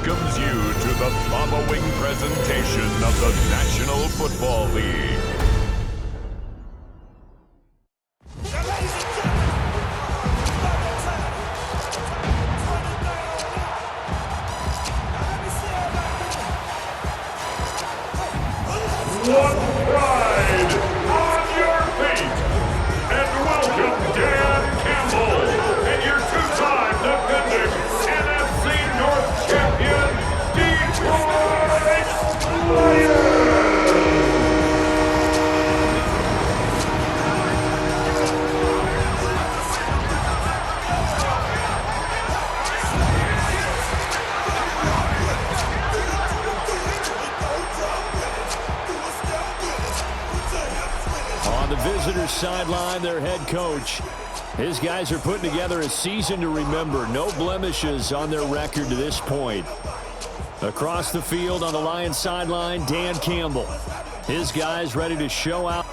welcomes you to the following presentation of the National Football League. One pride on your feet, and welcome Dan Campbell and your two-time defending NFC North champion, Detroit Lions! On the visitor's sideline, their head coach. His guys are putting together a season to remember. No blemishes on their record to this point. Across the field on the Lions sideline, Dan Campbell. His guys ready to show out.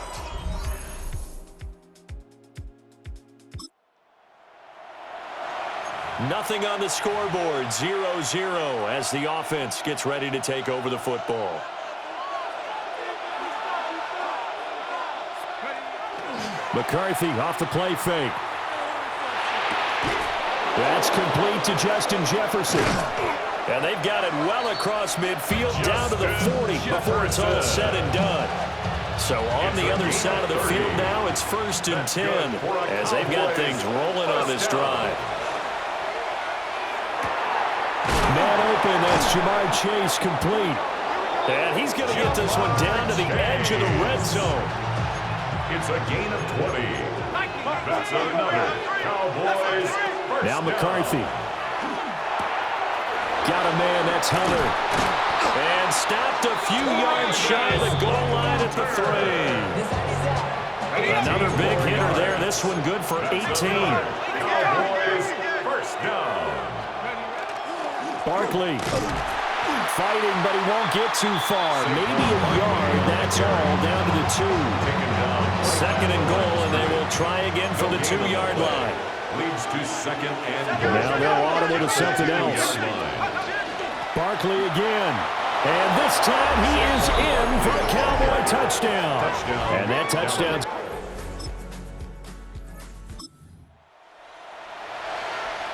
Nothing on the scoreboard, 0-0 as the offense gets ready to take over the football. McCarthy off the play fake. That's complete to Justin Jefferson. And they've got it well across midfield down to the 40 before it's all said and done. So on the other side of the field now, it's 1st and 10 as they've got things rolling on this drive. Man open, that's Jamar Chase complete. And he's going to get this one down to the edge of the red zone. It's a gain of 20. That's another Cowboys. Now McCarthy. Got a man, that's Hunter. And stopped a few yards shy of the goal line at the 3. Another big hitter there. This one good for 18. Cowboys first down. Barkley fighting, but he won't get too far. Maybe a yard, that's all, down to the 2. 2nd and goal, and they will try again from the 2-yard line. Leads to 2nd and goal. Now they'll audible to something else. Barkley again. And this time he is in for a Cowboy touchdown. And that touchdown's...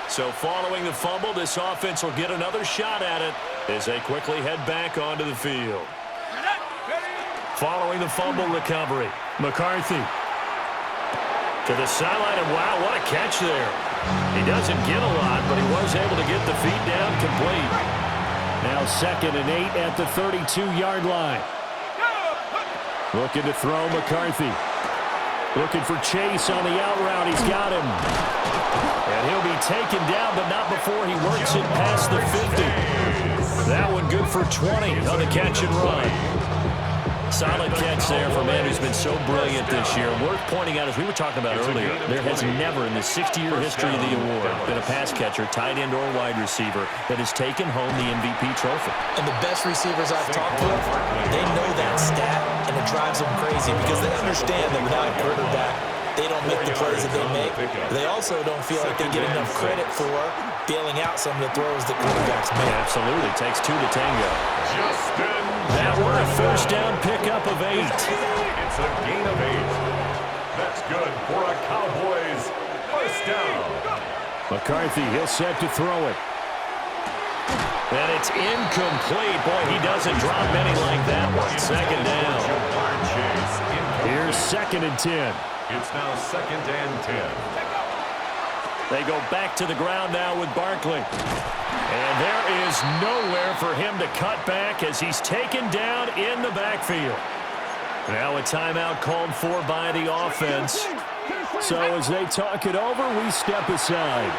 So following the fumble, this offense will get another shot at it as they quickly head back onto the field. Following the fumble recovery, McCarthy to the sideline, and wow, what a catch there. He doesn't get a lot, but he was able to get the feet down complete. Now 2nd and 8 at the 32-yard line. Looking to throw McCarthy. Looking for Chase on the out route. He's got him. And he'll be taken down, but not before he works it past the 50. That one good for 20 on the catch and run. Solid catch there for a man who's been so brilliant this year. Worth pointing out, as we were talking about earlier, there has never in the 60-year history of the award been a pass catcher, tight end, or wide receiver that has taken home the MVP trophy. And the best receivers I've talked to, they know that stat, and it drives them crazy because they understand that without a quarterback, they don't make the plays that they make. They also don't feel like they get enough credit for bailing out some of the throws that quarterbacks make. Yeah, absolutely. Takes 2 to tango. That one a first down pickup of 8. It's a gain of 8. That's good for a Cowboys first down. McCarthy, he'll set to throw it. And it's incomplete. Boy, he doesn't drop many like that one. 2nd down. Here's 2nd and 10. It's now 2nd and 10. They go back to the ground now with Barkley. And there is nowhere for him to cut back as he's taken down in the backfield. Now a timeout called for by the offense. So as they talk it over, we step aside.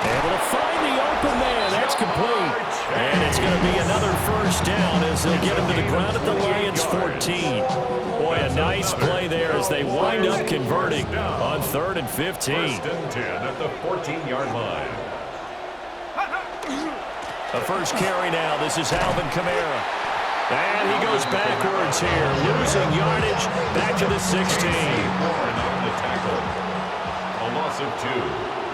Able to find the open man. That's complete. And it's going to be another first down as they get him to the ground at the Lions 14. Boy, a nice play there as they wind up converting on 3rd and 15. 1st and 10 at the 14-yard line. The first carry now. This is Alvin Kamara. And he goes backwards here, losing yardage back to the 16. On the tackle. A loss of 2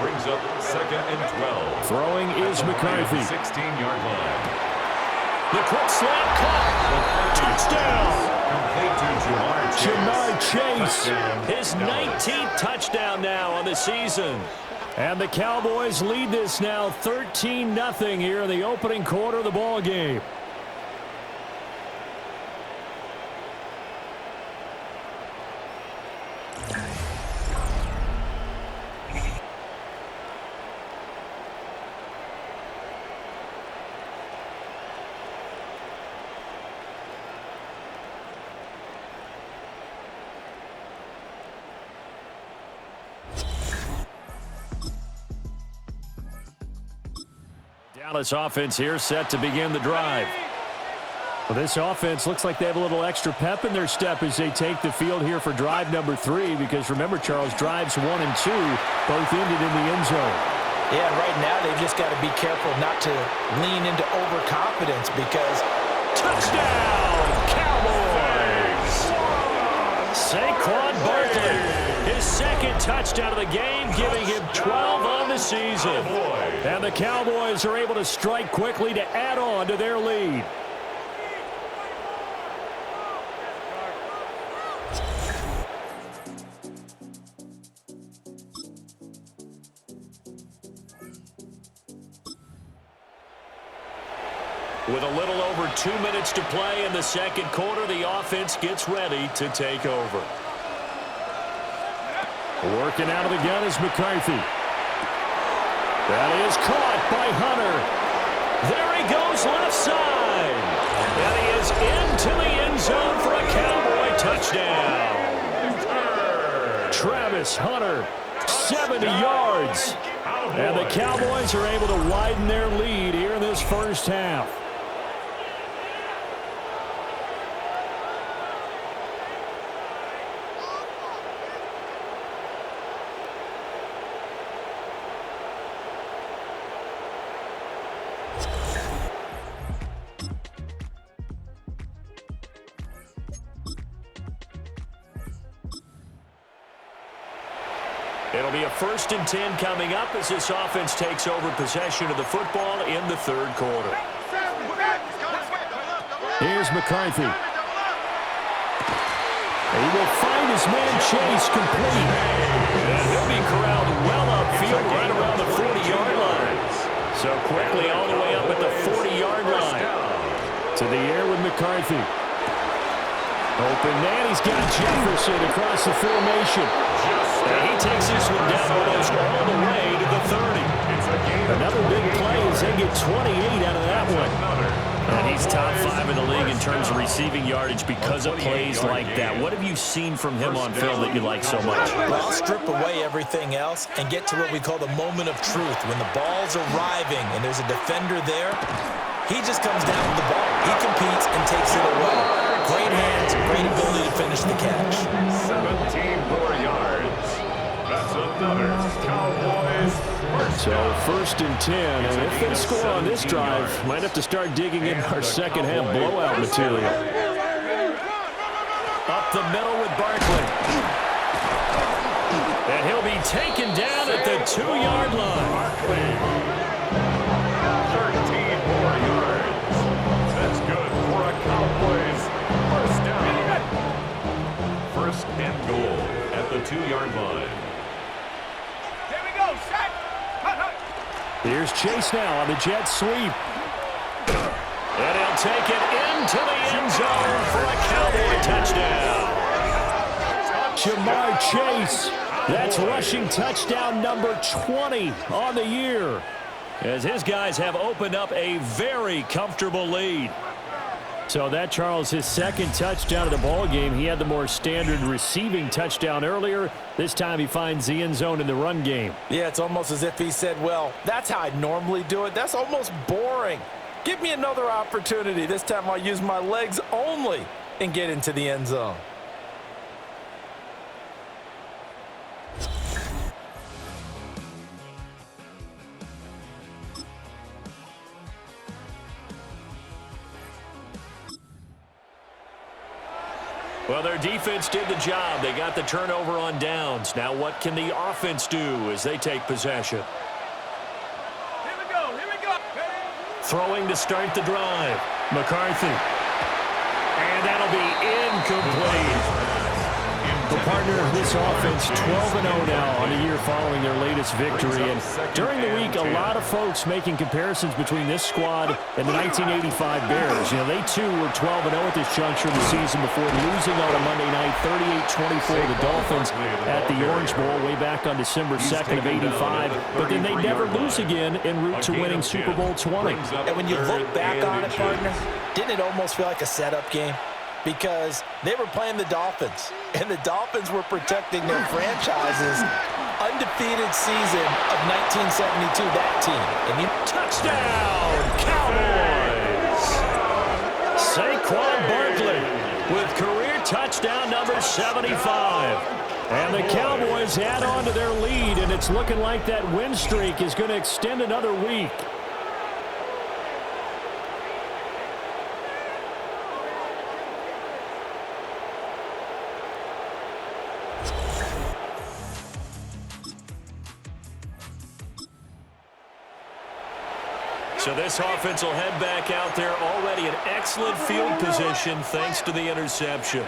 brings up 2nd and 12. Throwing is McCarthy. 16-yard line. The quick slant caught. Complete to Jamar Chase. His 19th touchdown now on the season. And the Cowboys lead this now 13-0 here in the opening quarter of the ball game. Dallas offense here set to begin the drive. Well, this offense looks like they have a little extra pep in their step as they take the field here for drive number 3, because remember, Charles, drives 1 and 2 both ended in the end zone. Yeah, and right now they've just got to be careful not to lean into overconfidence, because touchdown Cowboys! Saquon Barkley, his second touchdown of the game, giving him 12 on the season. And the Cowboys are able to strike quickly to add on to their lead. With a little over 2 minutes to play in the second quarter, the offense gets ready to take over. Working out of the gun is McCarthy. That is caught by Hunter. There he goes left side. And he is into the end zone for a Cowboy touchdown. Travis Hunter, 70 yards. And the Cowboys are able to widen their lead here in this first half. It'll be a 1st and 10 coming up as this offense takes over possession of the football in the third quarter. Here's McCarthy. He will find his man Chase complete. And he'll be corralled well upfield right around the 40-yard line. So quickly all the way up at the 40-yard line. To the air with McCarthy. Open man, he's got Jefferson across the formation. And he takes this one down almost all the way to the 30. Another big play as they get 28 out of that one. And he's top 5 in the league in terms of receiving yardage because of plays like that. What have you seen from him on film that you like so much? Well, I'll strip away everything else and get to what we call the moment of truth. When the ball's arriving and there's a defender there, he just comes down with the ball. He competes and takes it away. Great hands, great ability to finish the catch. 17 more yards. That's another Cowboys. So 1st and 10, and if they score on this drive, might have to start digging in our second half blowout material. Up the middle with Barkley. And he'll be taken down at the 2-yard line. 13 more yards. That's good for a Cowboys first down. 1st and goal at the 2-yard line. Here's Chase now on the jet sweep. And he'll take it into the end zone for a Cowboy touchdown. Jamar Chase, that's rushing touchdown number 20 on the year, as his guys have opened up a very comfortable lead. So that, Charles, his second touchdown of the ball game. He had the more standard receiving touchdown earlier. This time he finds the end zone in the run game. Yeah, it's almost as if he said, well, that's how I normally do it. That's almost boring. Give me another opportunity. This time I'll use my legs only and get into the end zone. Well, their defense did the job. They got the turnover on downs. Now what can the offense do as they take possession? Here we Throwing to start the drive. McCarthy. And that'll be incomplete. The partner of this offense, 12-0 now on the year following their latest victory. And during the week, a lot of folks making comparisons between this squad and the 1985 Bears. You know, they too were 12-0 at this juncture of the season before losing on a Monday night, 38-24 the Dolphins at the Orange Bowl way back on December 2nd of 85. But then they never lose again en route to winning Super Bowl 20. And when you look back on it, partner, didn't it almost feel like a setup game? Because they were playing the Dolphins, and the Dolphins were protecting their franchise's undefeated season of 1972, that team. And touchdown, Cowboys! Saquon Barkley with career touchdown number 75. And the Cowboys add on to their lead, and it's looking like that win streak is going to extend another week. So this offense will head back out there already in excellent field position thanks to the interception.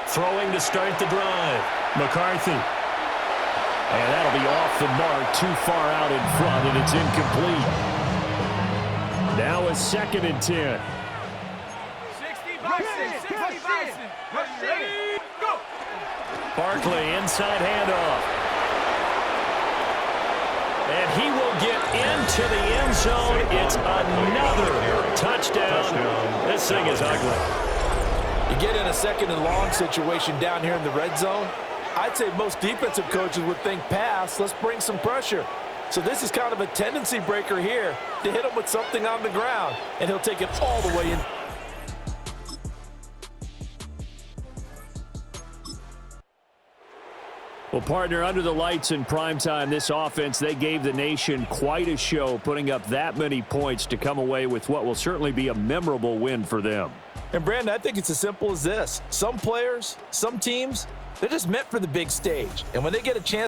Throwing to start the drive. McCarthy. And that'll be off the mark, too far out in front, and it's incomplete. Now a 2nd and 10. 60 Bison, 60 Bison. Ready, go. Barkley, inside handoff. And he will get into the end zone. It's another touchdown. This thing is ugly. you get in a 2nd and long situation down here in the red zone, I'd say most defensive coaches would think pass, let's bring some pressure. So this is kind of a tendency breaker here to hit him with something on the ground, and he'll take it all the way in. Well, partner, under the lights in primetime, this offense, they gave the nation quite a show, putting up that many points to come away with what will certainly be a memorable win for them. And, Brandon, I think it's as simple as this. Some players, some teams, they're just meant for the big stage. And when they get a chance